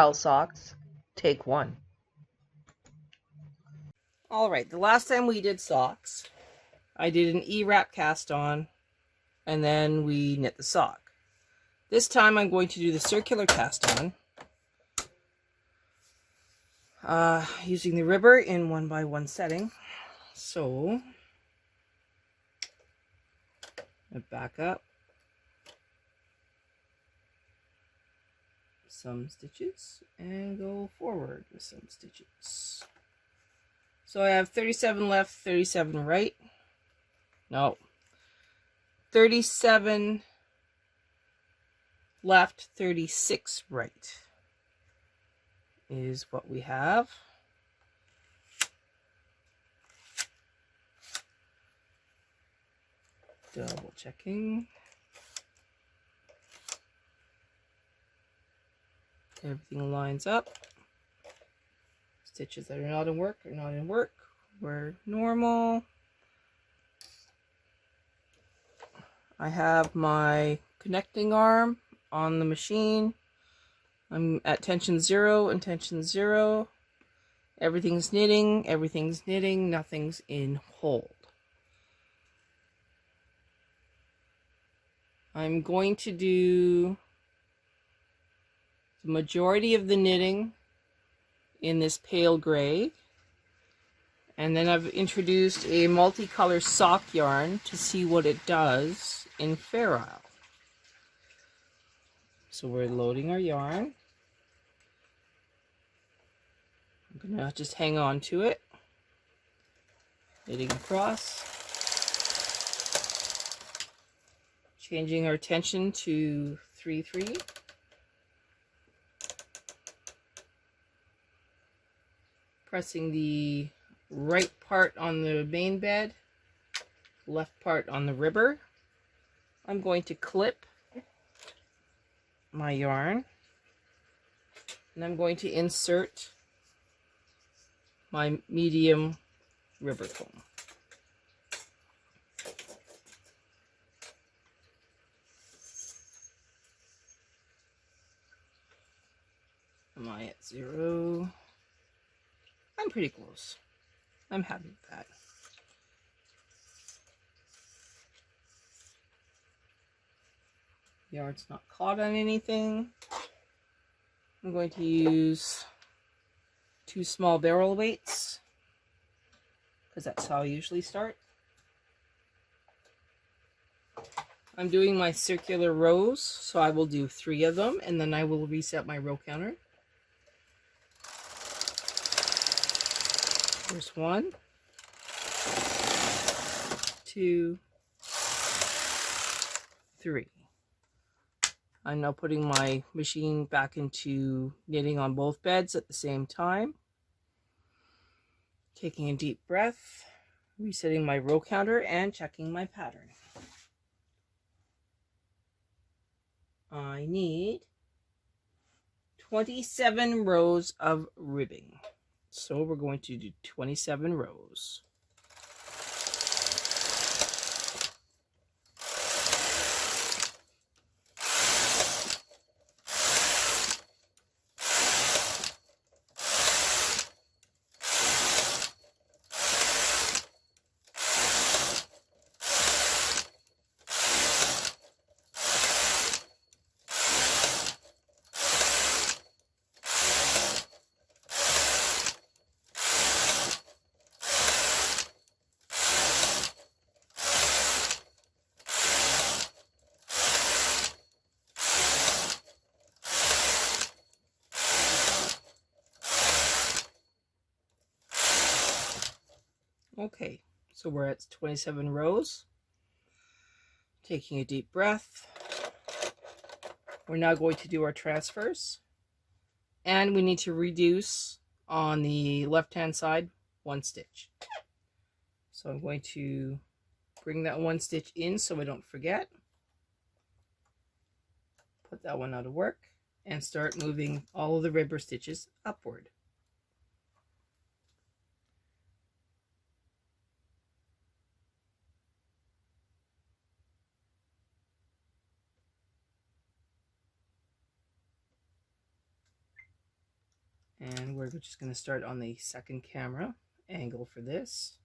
style socks, take 1. Alright, the last time we did socks, I did an E-wrap cast on, and then we knit the sock. This time I'm going to do the circular cast on, using the ribber in 1x1 setting. So, I back up some stitches and go forward with some stitches. So I have 37 left, 37 right. No. 37 left, 36 right is what we have. Double checking. Everything lines up. Stitches that are not in work are not in work. We're normal. I have my connecting arm on the machine. I'm at tension 0 and tension 0. Everything's knitting, nothing's in hold. I'm going to do the majority of the knitting in this pale gray, and then I've introduced a multicolor sock yarn to see what it does in Fair Isle. So we're loading our yarn. I'm gonna just hang on to it, knitting across, changing our tension to 3-3. Pressing the right part on the main bed, left part on the ribber. I'm going to clip my yarn, and I'm going to insert my medium ribber comb. Am I at 0? I'm pretty close. I'm happy with that. Yarn's not caught on anything. I'm going to use 2 small barrel weights, because that's how I usually start. I'm doing my circular rows, so I will do 3 of them, and then I will reset my row counter. There's 1, 2, 3. I'm now putting my machine back into knitting on both beds at the same time. Taking a deep breath, resetting my row counter, and checking my pattern. I need 27 rows of ribbing. So we're going to do 27 rows. Okay, so we're at 27 rows. Taking a deep breath. We're now going to do our transfers. And we need to reduce on the left-hand side 1 stitch. So I'm going to bring that 1 stitch in so I don't forget. Put that one out of work and start moving all of the ribber stitches upward. And we're just going to start on the second camera angle for this.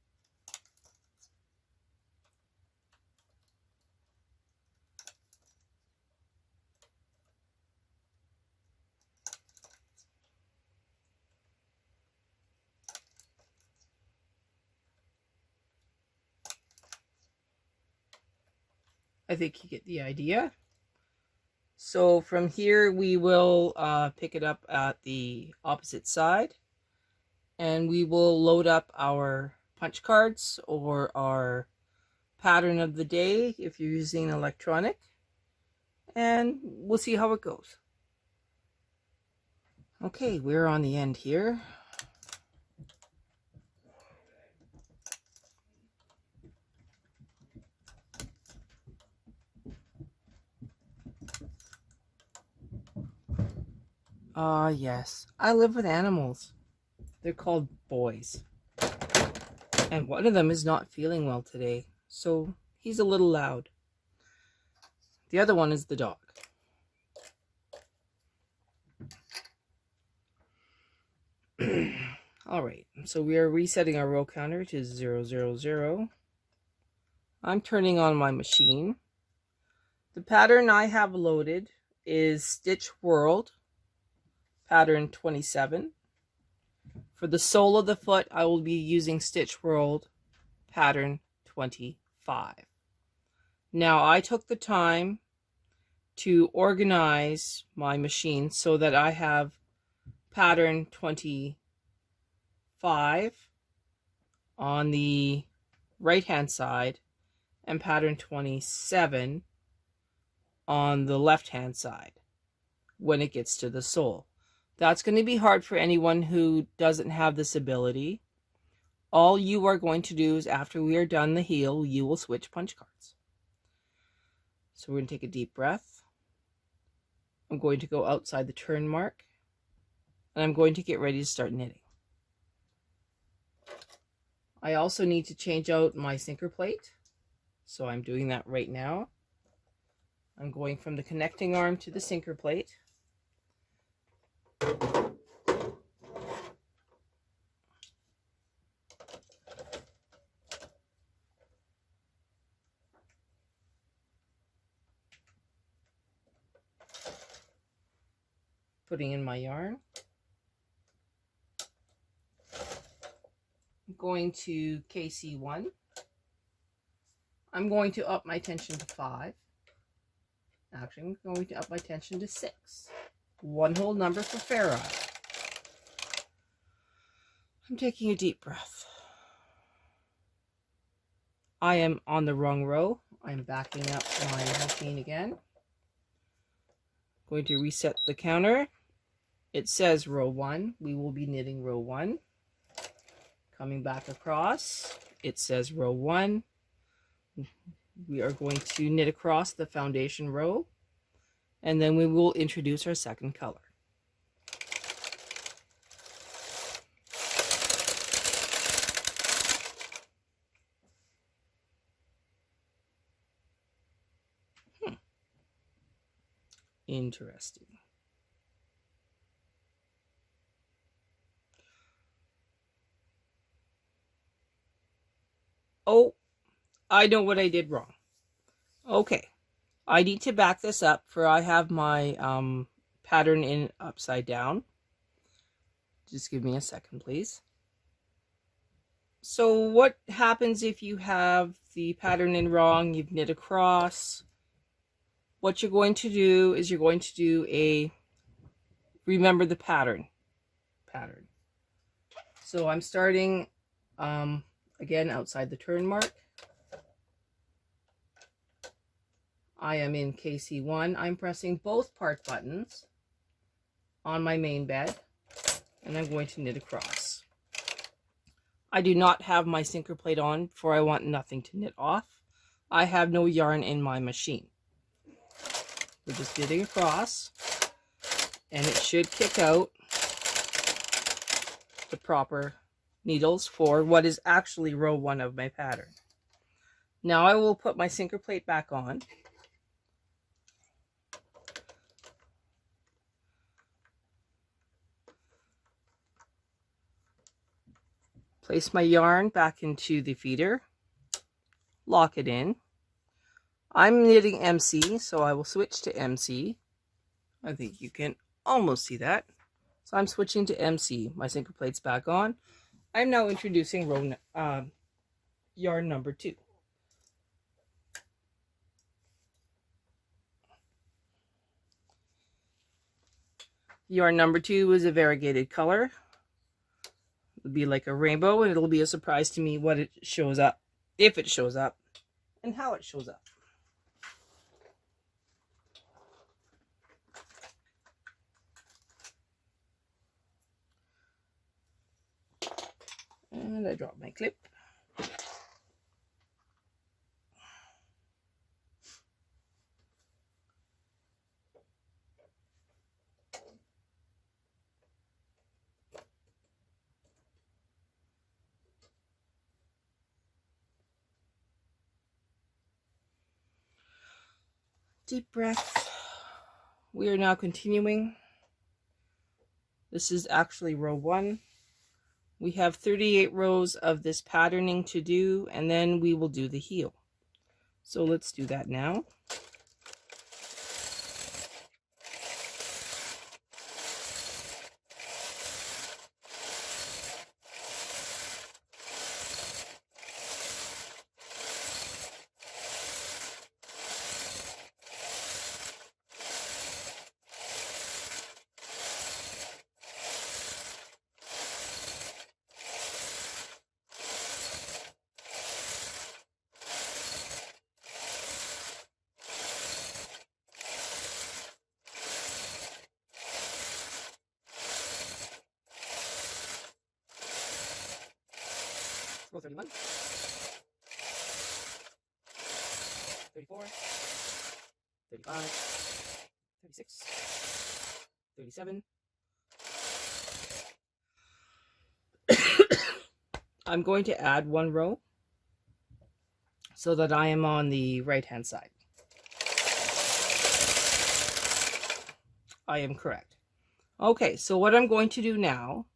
I think you get the idea. So from here we will pick it up at the opposite side, and we will load up our punch cards or our pattern of the day if you're using electronic, and we'll see how it goes. Okay, we're on the end here. Yes, I live with animals. They're called boys. And one of them is not feeling well today, so he's a little loud. The other one is the dog. Alright, so we are resetting our row counter to 000. I'm turning on my machine. The pattern I have loaded is Stitch World, pattern 27. For the sole of the foot, I will be using Stitch World, pattern 25. Now, I took the time to organize my machine so that I have pattern 25 on the right hand side and pattern 27 on the left hand side when it gets to the sole. That's going to be hard for anyone who doesn't have this ability. All you are going to do is after we are done the heel, you will switch punch cards. So we're going to take a deep breath. I'm going to go outside the turn mark, and I'm going to get ready to start knitting. I also need to change out my sinker plate, so I'm doing that right now. I'm going from the connecting arm to the sinker plate. Putting in my yarn. I'm going to KC1. I'm going to up my tension to 5. Actually, I'm going to up my tension to 6. One whole number for Fair Eye. I'm taking a deep breath. I am on the wrong row. I'm backing up my machine again. Going to reset the counter. It says row 1. We will be knitting row 1. Coming back across, it says row 1. We are going to knit across the foundation row, and then we will introduce our second color. Interesting. Oh, I know what I did wrong. Okay, I need to back this up, for I have my pattern in upside down. Just give me a second, please. So what happens if you have the pattern in wrong, you've knit across? What you're going to do is you're going to do a remember the pattern. So I'm starting again outside the turn mark. I am in KC1. I'm pressing both part buttons on my main bed, and I'm going to knit across. I do not have my sinker plate on, for I want nothing to knit off. I have no yarn in my machine. We're just knitting across, and it should kick out the proper needles for what is actually row 1 of my pattern. Now I will put my sinker plate back on. Place my yarn back into the feeder, lock it in. I'm knitting MC, so I will switch to MC. I think you can almost see that. So I'm switching to MC. My sinker plate's back on. I'm now introducing yarn number 2. Yarn number 2 is a variegated color. It'll be like a rainbow, and it'll be a surprise to me what it shows up, if it shows up, and how it shows up. And I dropped my clip. Deep breath. We are now continuing. This is actually row 1. We have 38 rows of this patterning to do, and then we will do the heel. So let's do that now. Row 31, 34, 35, 36, 37. I'm going to add 1 row so that I am on the right hand side. I am correct. Okay, so what I'm going to do now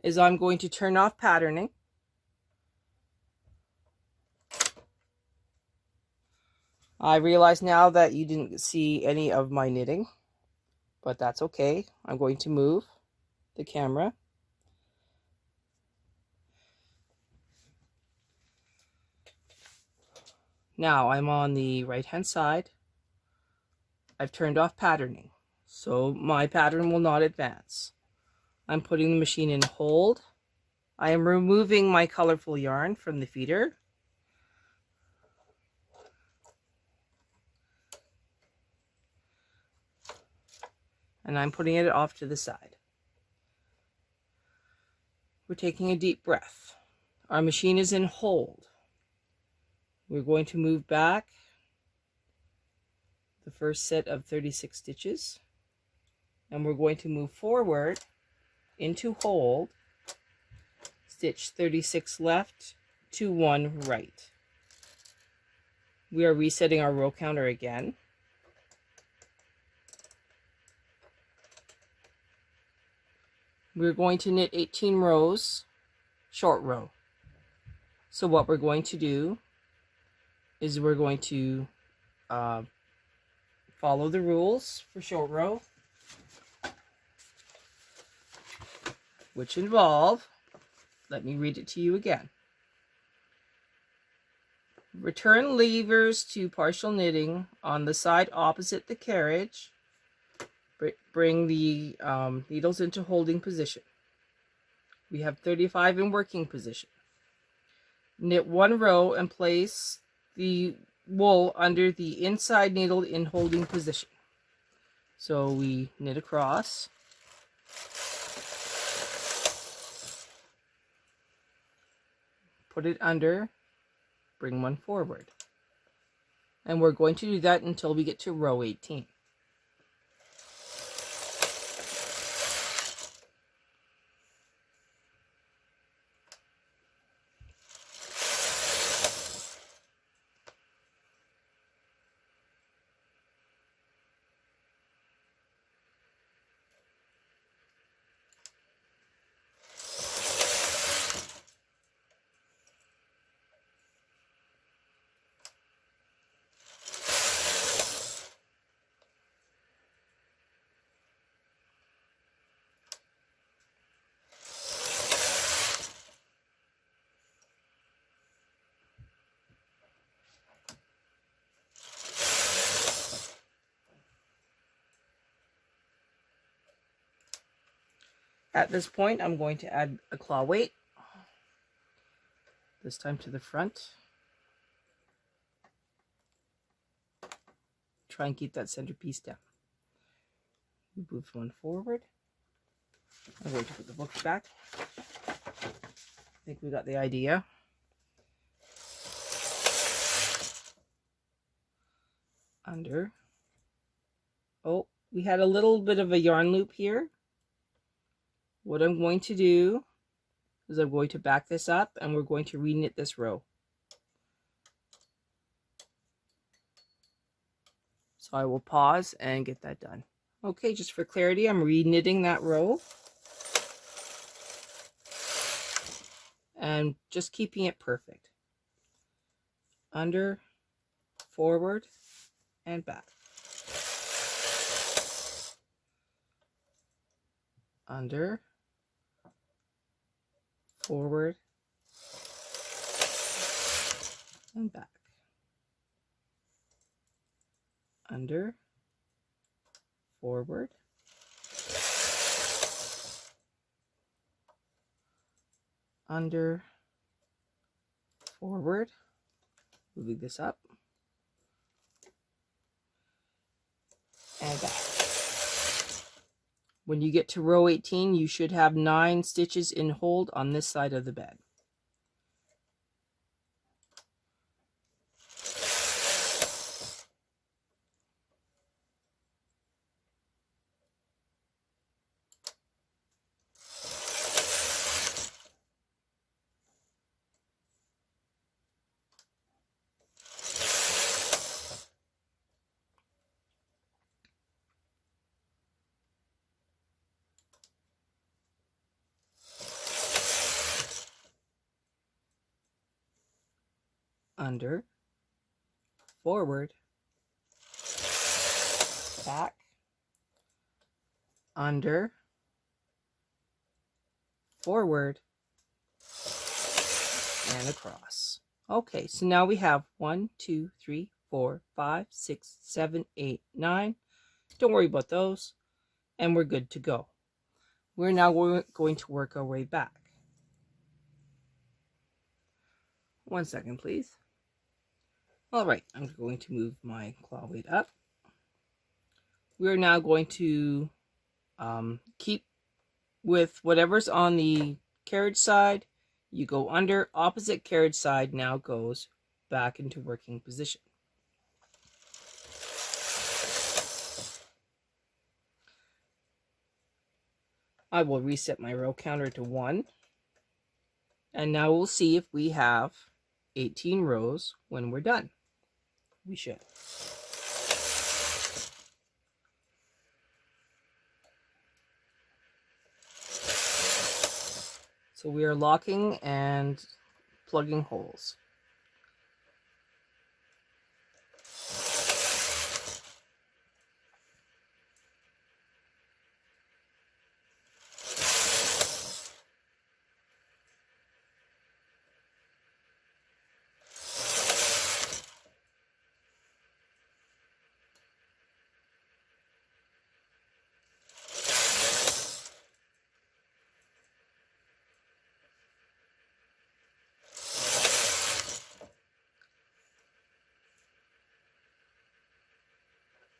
is I'm going to turn off patterning. I realize now that you didn't see any of my knitting, but that's okay. I'm going to move the camera. Now I'm on the right hand side. I've turned off patterning, so my pattern will not advance. I'm putting the machine in hold. I am removing my colorful yarn from the feeder. And I'm putting it off to the side. We're taking a deep breath. Our machine is in hold. We're going to move back the first set of 36 stitches, and we're going to move forward into hold, stitch 36 left to 1 right. We are resetting our row counter again. We're going to knit 18 rows, short row. So what we're going to do is we're going to follow the rules for short row, which involve, let me read it to you again. Return levers to partial knitting on the side opposite the carriage. Bring the needles into holding position. We have 35 in working position. Knit 1 row and place the wool under the inside needle in holding position. So we knit across. Put it under, bring 1 forward. And we're going to do that until we get to row 18. At this point, I'm going to add a claw weight, this time to the front. Try and keep that centerpiece down. Move one forward. I'm going to put the books back. I think we got the idea. Under. Oh, we had a little bit of a yarn loop here. What I'm going to do is I'm going to back this up and we're going to reknit this row. So I will pause and get that done. Okay, just for clarity, I'm reknitting that row and just keeping it perfect. Under, forward, and back. Under, forward, and back. Under, forward, under, forward, moving this up, and back. When you get to row 18, you should have 9 stitches in hold on this side of the bed. Under, forward, back, under, forward, and across. Okay, so now we have 1, 2, 3, 4, 5, 6, 7, 8, 9. Don't worry about those. And we're good to go. We're now going to work our way back. 1 second, please. All right, I'm going to move my claw weight up. We're now going to keep with whatever's on the carriage side. You go under, opposite carriage side now goes back into working position. I will reset my row counter to 1. And now we'll see if we have 18 rows when we're done. We should. So we are locking and plugging holes.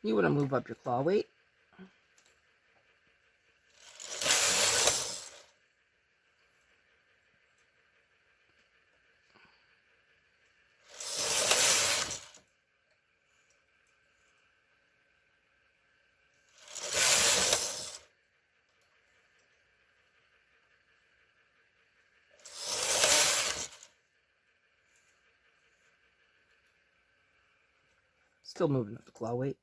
You want to move up your claw weight. Still moving up the claw weight.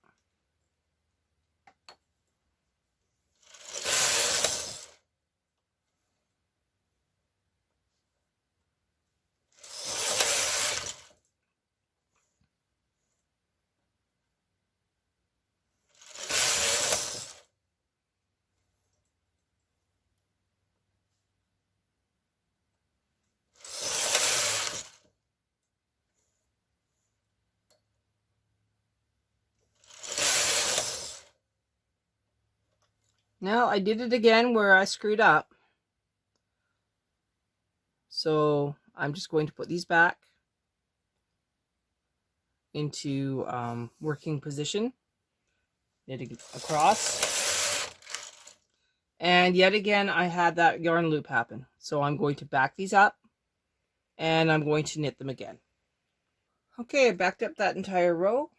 Now I did it again where I screwed up. So I'm just going to put these back into working position, knitting across. And yet again, I had that yarn loop happen. So I'm going to back these up and I'm going to knit them again. Okay, I backed up that entire row.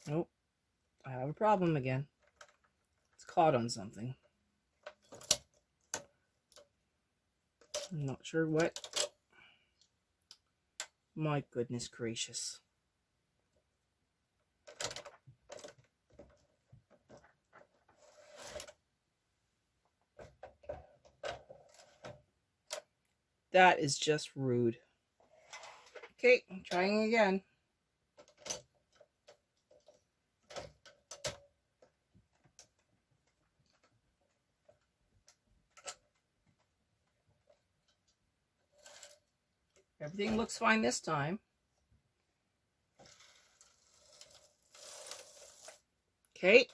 Nope, I have a problem again. It's caught on something. I'm not sure what. My goodness gracious. That is just rude. Okay, I'm trying again. Everything looks fine this time. Okay,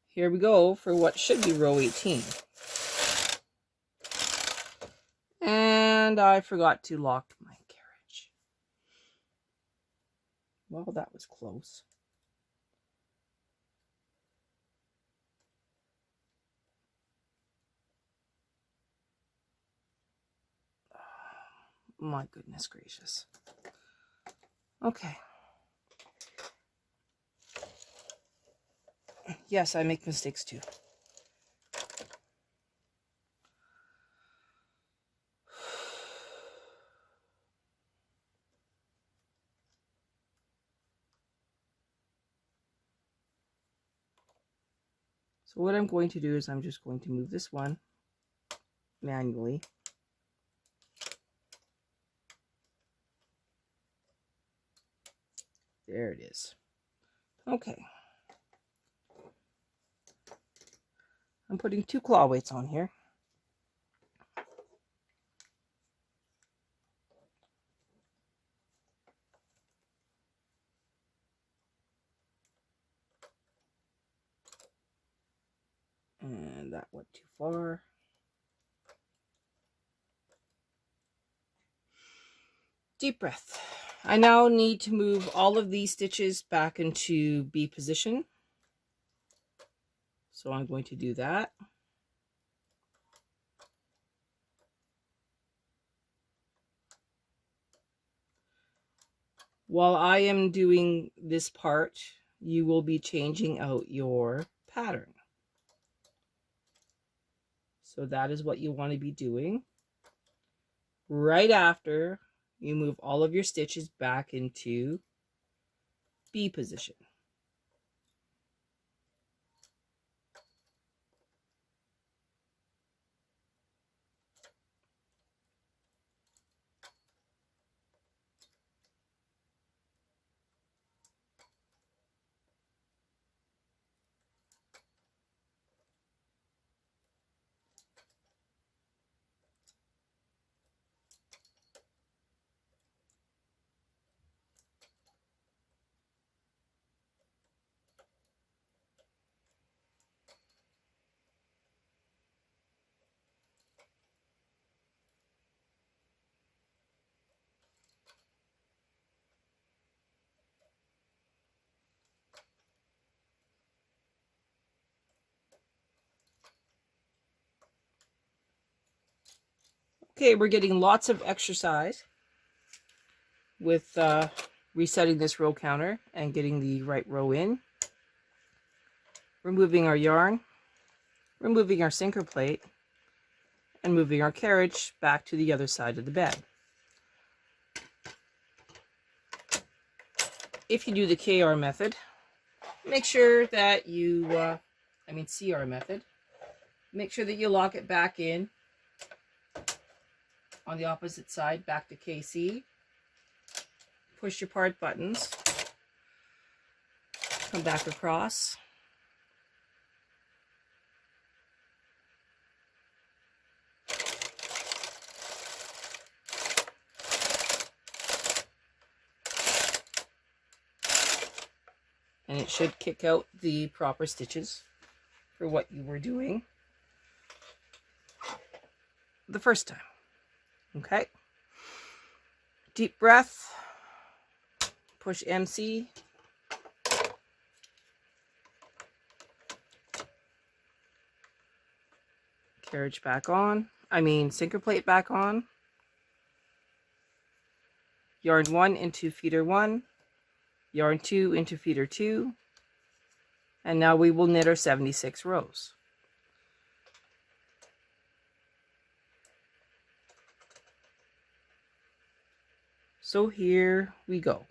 here we go for what should be row 18. And I forgot to lock my carriage. Well, that was close. My goodness gracious. Okay. Yes, I make mistakes too. So what I'm going to do is I'm just going to move this one manually. There it is. Okay. I'm putting 2 claw weights on here. And that went too far. Deep breath. I now need to move all of these stitches back into B position. So I'm going to do that. While I am doing this part, you will be changing out your pattern. So that is what you want to be doing. Right after you move all of your stitches back into B position. Okay, we're getting lots of exercise with resetting this row counter and getting the right row in. Removing our yarn, removing our sinker plate, and moving our carriage back to the other side of the bed. If you do the KR method, make sure that you, CR method, make sure that you lock it back in on the opposite side, back to KC. Push your part buttons, come back across. And it should kick out the proper stitches for what you were doing the first time. Okay. Deep breath. Push MC. Carriage back on. Sinker plate back on. Yarn 1 into feeder 1. Yarn 2 into feeder 2. And now we will knit our 76 rows. So here we go.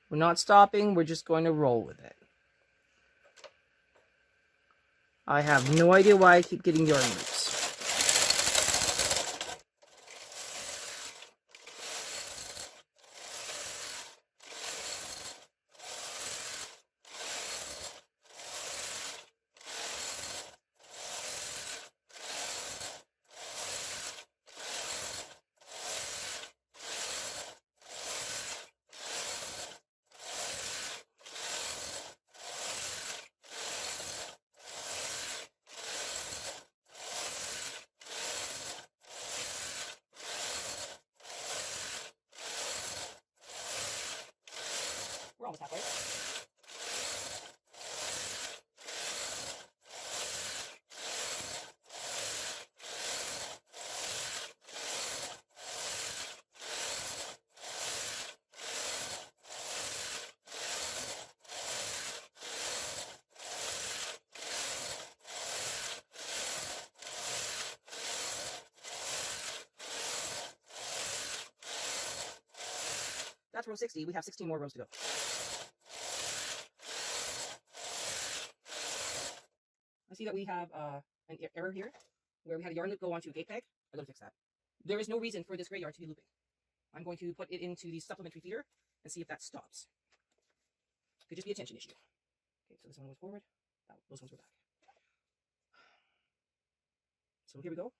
We're not stopping, we're just going to roll with it. I have no idea why I keep getting yarn loops. We're almost halfway. That's row 60. We have 16 more rows to go. I see that we have an error here where we had a yarn loop go onto a gate peg. I gotta fix that. There is no reason for this gray yarn to be looping. I'm going to put it into the supplementary feeder and see if that stops. Could just be a tension issue. Okay, so this one was forward. Those ones were back. So here we go.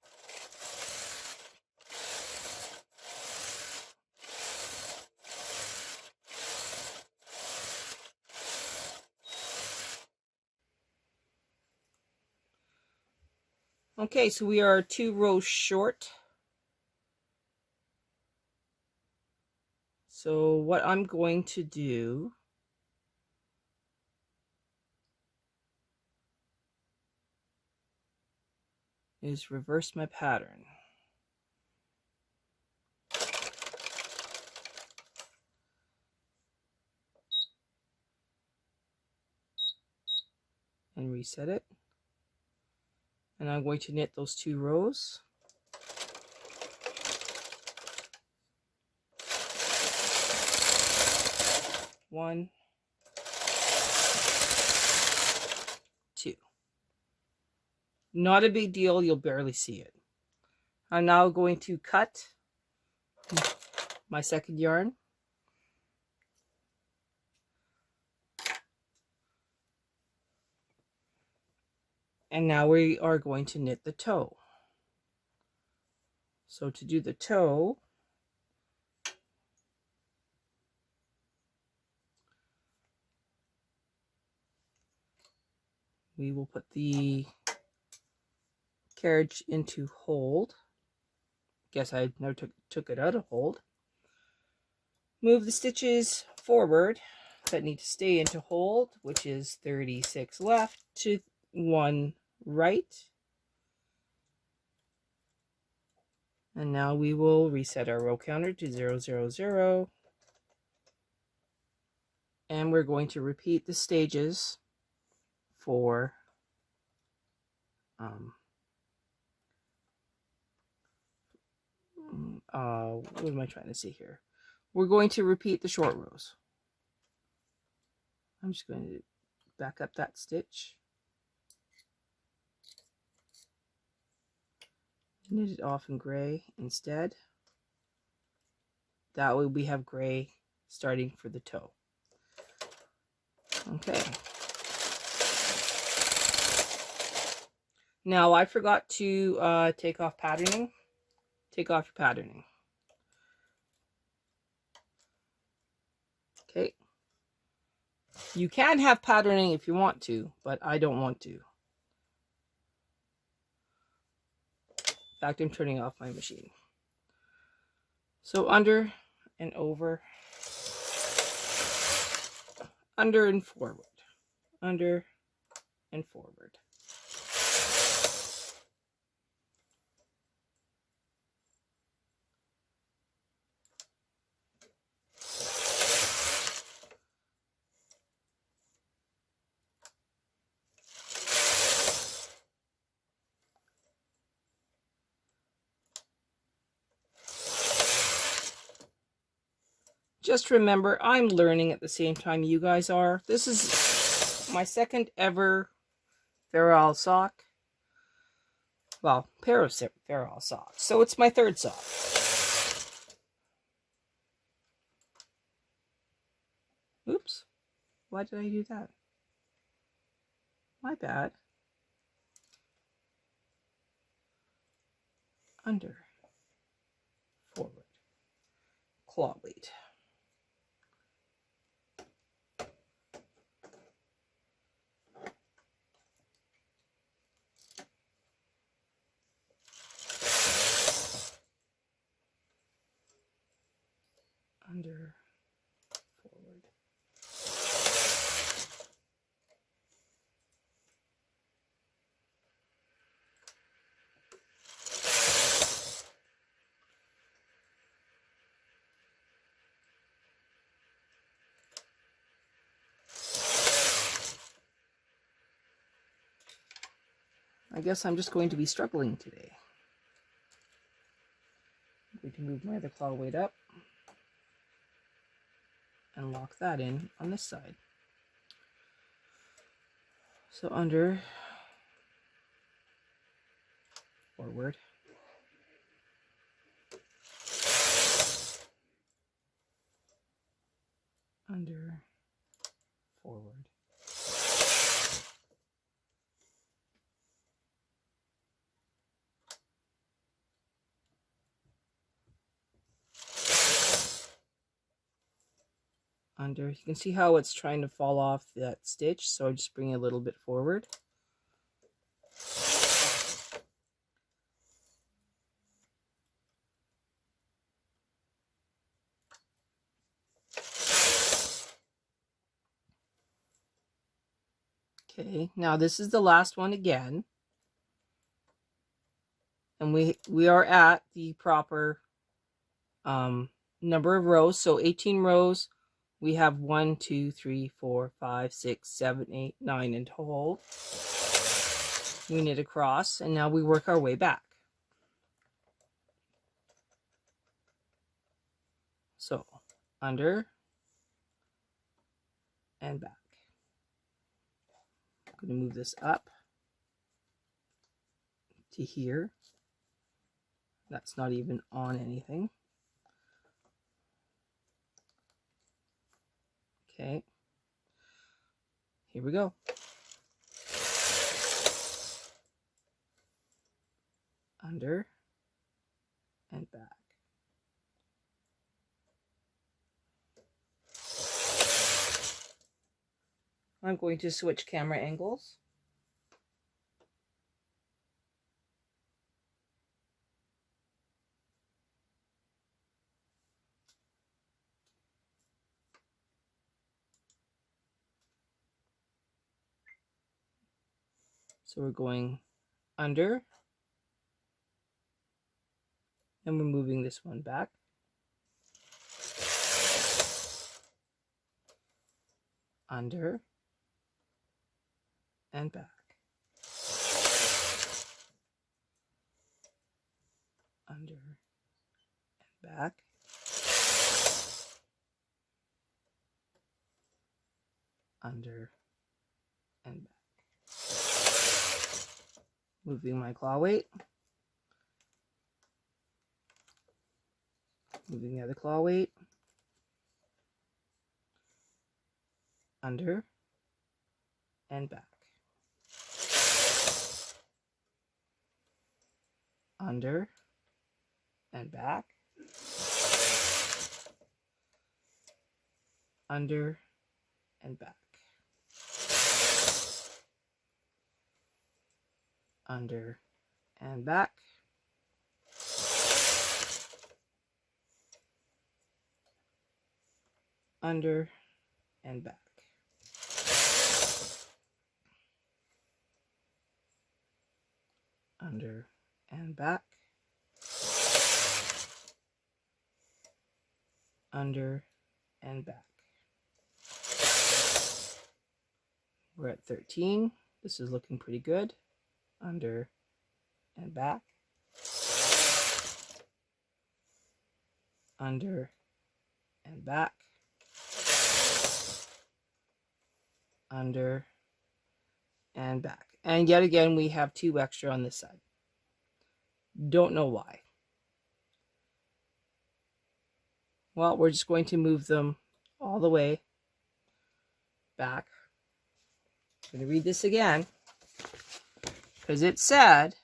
Okay, so we are 2 rows short. So what I'm going to do is reverse my pattern. And reset it. And I'm going to knit those 2 rows. One, 2. Not a big deal, you'll barely see it. I'm now going to cut my second yarn. And now we are going to knit the toe. So to do the toe, we will put the carriage into hold. Guess I never took it out of hold. Move the stitches forward that need to stay into hold, which is 36 left to 1 right. And now we will reset our row counter to 0, 0, 0. And we're going to repeat the stages for what am I trying to say here? We're going to repeat the short rows. I'm just going to back up that stitch. Knit it off in gray instead. That way we have gray starting for the toe. Okay. Now I forgot to take off patterning. Take off your patterning. Okay. You can have patterning if you want to, but I don't want to. In fact, I'm turning off my machine. So under and over, under and forward, under and forward. Just remember, I'm learning at the same time you guys are. This is my second ever Farrell sock. Well, pair of Farrell socks. So it's my third sock. Oops. Why did I do that? My bad. Under. Forward. Claw weight. Under, forward. I guess I'm just going to be struggling today. I'm going to move my other claw weight up and lock that in on this side. So under, forward, under, forward, under. You can see how it's trying to fall off that stitch, so I just bring it a little bit forward. Okay, now this is the last one again. And we are at the proper number of rows. So 18 rows. We have 1, 2, 3, 4, 5, 6, 7, 8, 9 in total. We knit across, and now we work our way back. So under and back. I'm going to move this up to here. That's not even on anything. Okay, here we go. Under and back. I'm going to switch camera angles. So we're going under, and we're moving this one back. Under and back. Under and back. Under and back. Moving my claw weight. Moving the other claw weight. Under and back. Under and back. Under and back. under and back, under and back, under and back, under and back. We're at 13. This is looking pretty good. Under and back, under and back, under and back. And yet again, we have 2 extra on this side. Don't know why. Well, we're just going to move them all the way back. I'm going to read this again because it said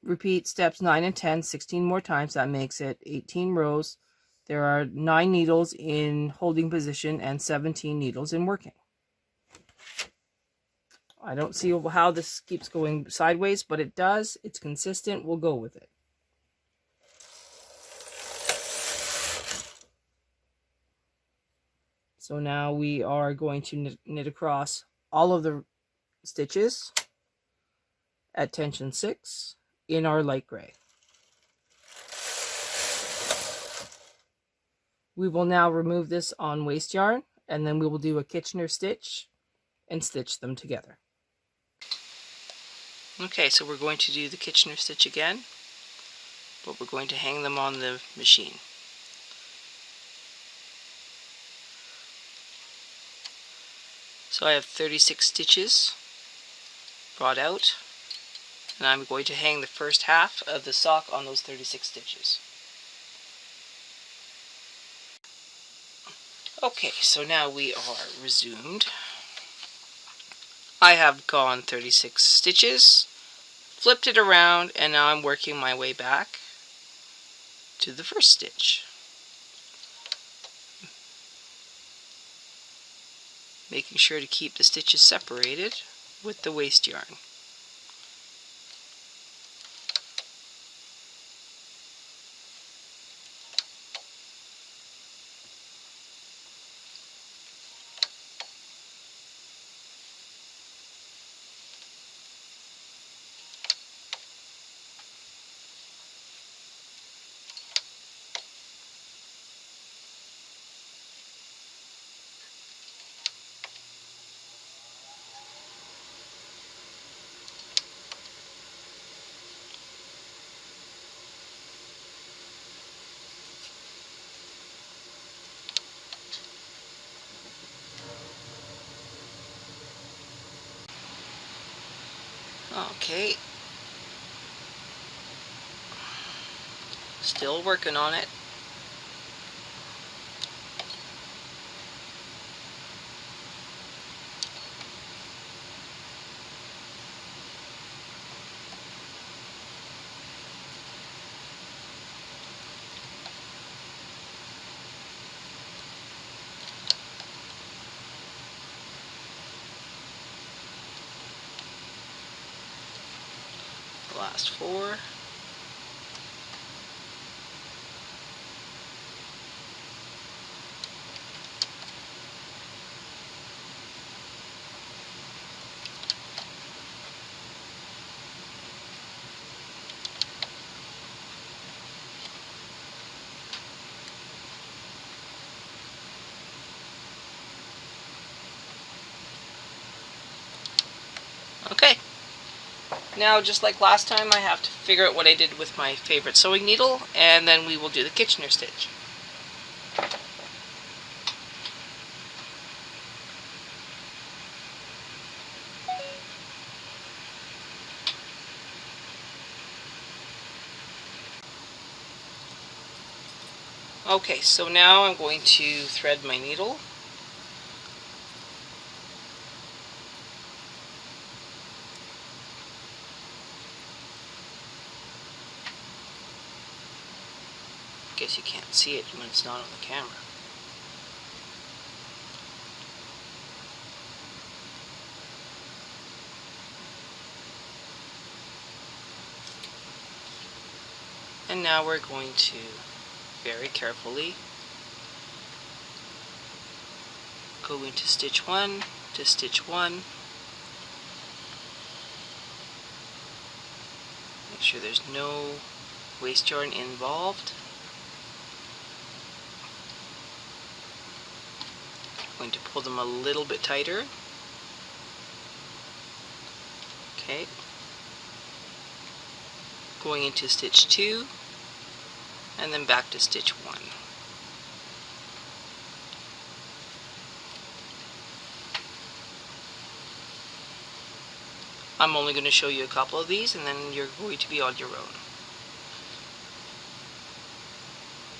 repeat steps 9 and 10 16 more times. That makes it 18 rows. There are 9 needles in holding position and 17 needles in working. I don't see how this keeps going sideways, but it does. It's consistent. We'll go with it. So now we are going to knit across all of the stitches at tension 6 in our light gray. We will now remove this on waste yarn, and then we will do a Kitchener stitch and stitch them together. Okay, so we're going to do the Kitchener stitch again, but we're going to hang them on the machine. So I have 36 stitches brought out, and I'm going to hang the first half of the sock on those 36 stitches. Okay, so now we are resumed. I have gone 36 stitches, flipped it around, and now I'm working my way back to the first stitch. Making sure to keep the stitches separated with the waste yarn. Okay, still working on it. Last 4. Okay. Now, just like last time, I have to figure out what I did with my favorite sewing needle, and then we will do the Kitchener stitch. Okay, so now I'm going to thread my needle. Guess you can't see it when it's not on the camera. And now we're going to very carefully go into stitch 1 to stitch 1. Make sure there's no waste yarn involved. I'm going to pull them a little bit tighter. Okay. Going into stitch 2 and then back to stitch 1. I'm only going to show you a couple of these and then you're going to be on your own.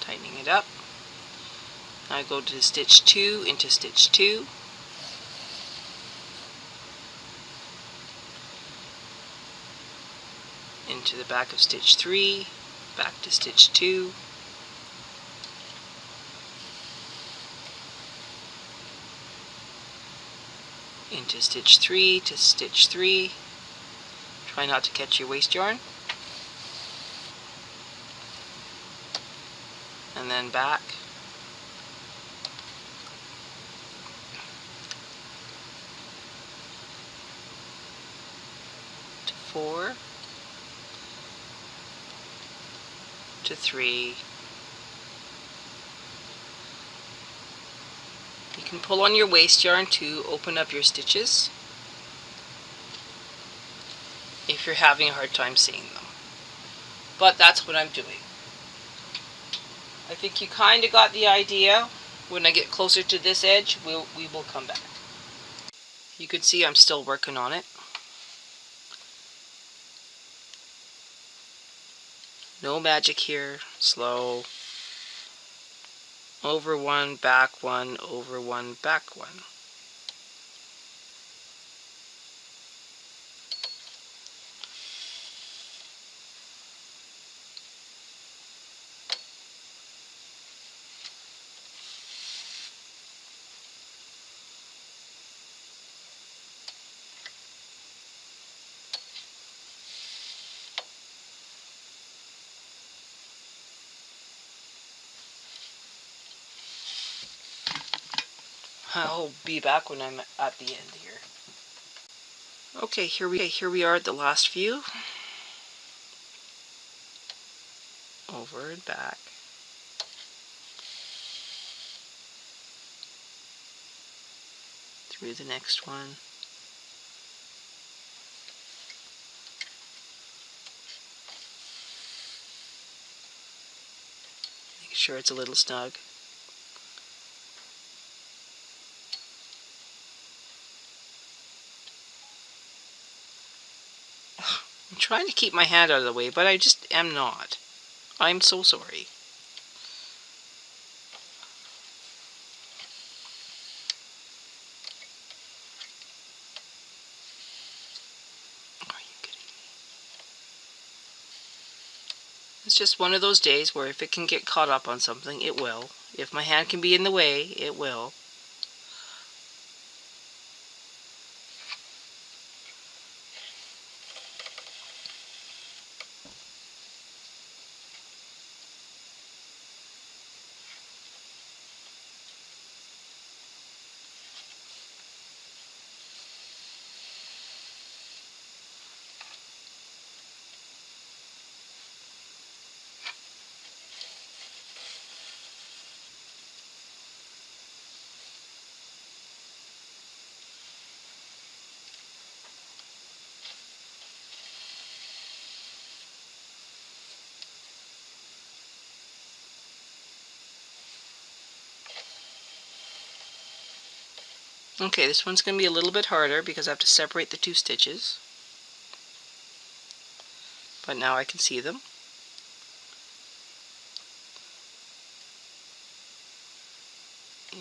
Tightening it up. Now I go to stitch 2 into stitch 2. Into the back of stitch 3, back to stitch 2. Into stitch 3 to stitch 3. Try not to catch your waste yarn. And then back. To 4. To 3. You can pull on your waste yarn to open up your stitches if you're having a hard time seeing them. But that's what I'm doing. I think you kind of got the idea. When I get closer to this edge, we will come back. You can see I'm still working on it. No magic here. Slow. Over 1, back 1, over 1, back 1. I'll be back when I'm at the end here. Okay, here we are at the last few. Over and back. Through the next one. Make sure it's a little snug. I'm trying to keep my hand out of the way, but I just am not. I'm so sorry. Are you kidding me? It's just one of those days where if it can get caught up on something, it will. If my hand can be in the way, it will. Okay, this one's going to be a little bit harder because I have to separate the two stitches. But now I can see them.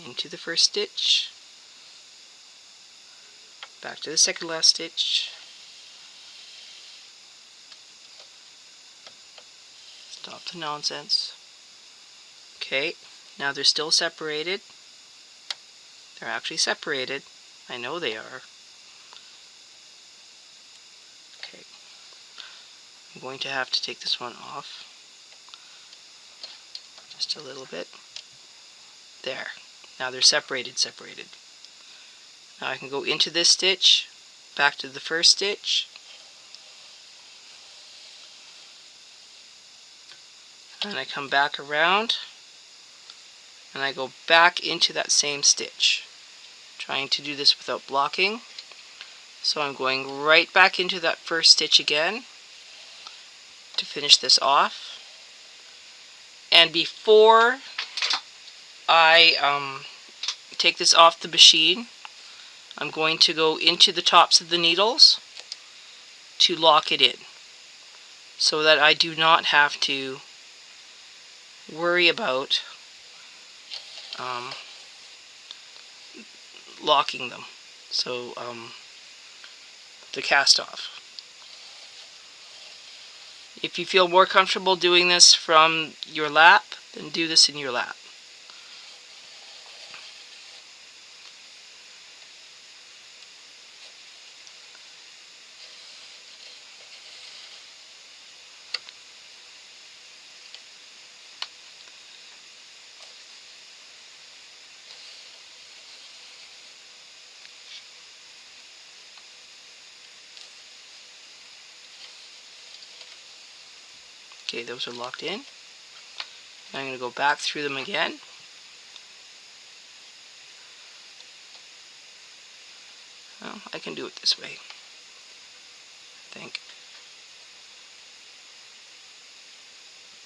Into the first stitch. Back to the second last stitch. Stop the nonsense. Okay, now they're still separated. They're actually separated. I know they are. Okay. I'm going to have to take this one off. just a little bit. There. Now they're separated. Now I can go into this stitch, back to the first stitch, and I come back around, and I go back into that same stitch. Trying to do this without blocking. So I'm going right back into that first stitch again to finish this off. And before I take this off the machine, I'm going to go into the tops of the needles to lock it in, so that I do not have to worry about locking them. So the cast off. If you feel more comfortable doing this from your lap, then do this in your lap. Okay, those are locked in. I'm going to go back through them again. Well, I can do it this way, I think.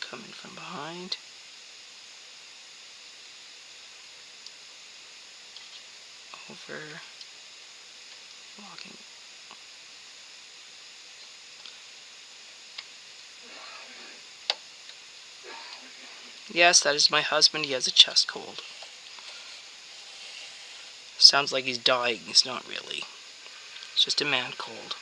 Coming from behind. Over. Locking. Yes, that is my husband. He has a chest cold. Sounds like he's dying. He's not really. It's just a man cold.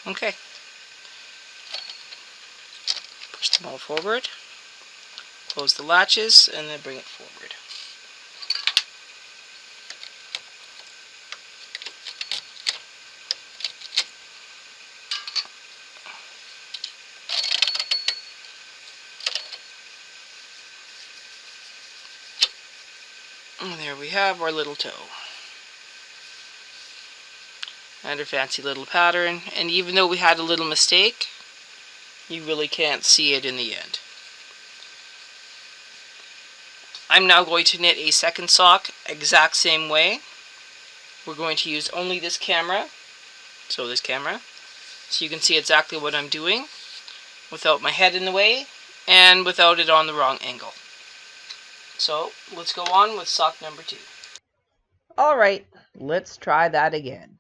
Okay. Push them all forward. Close the latches and then bring it forward. And there we have our little toe. And our fancy little pattern. And even though we had a little mistake, you really can't see it in the end. I'm now going to knit a second sock exact same way. We're going to use only this camera. So this camera. So you can see exactly what I'm doing without my head in the way and without it on the wrong angle. So let's go on with sock number 2. Alright, let's try that again.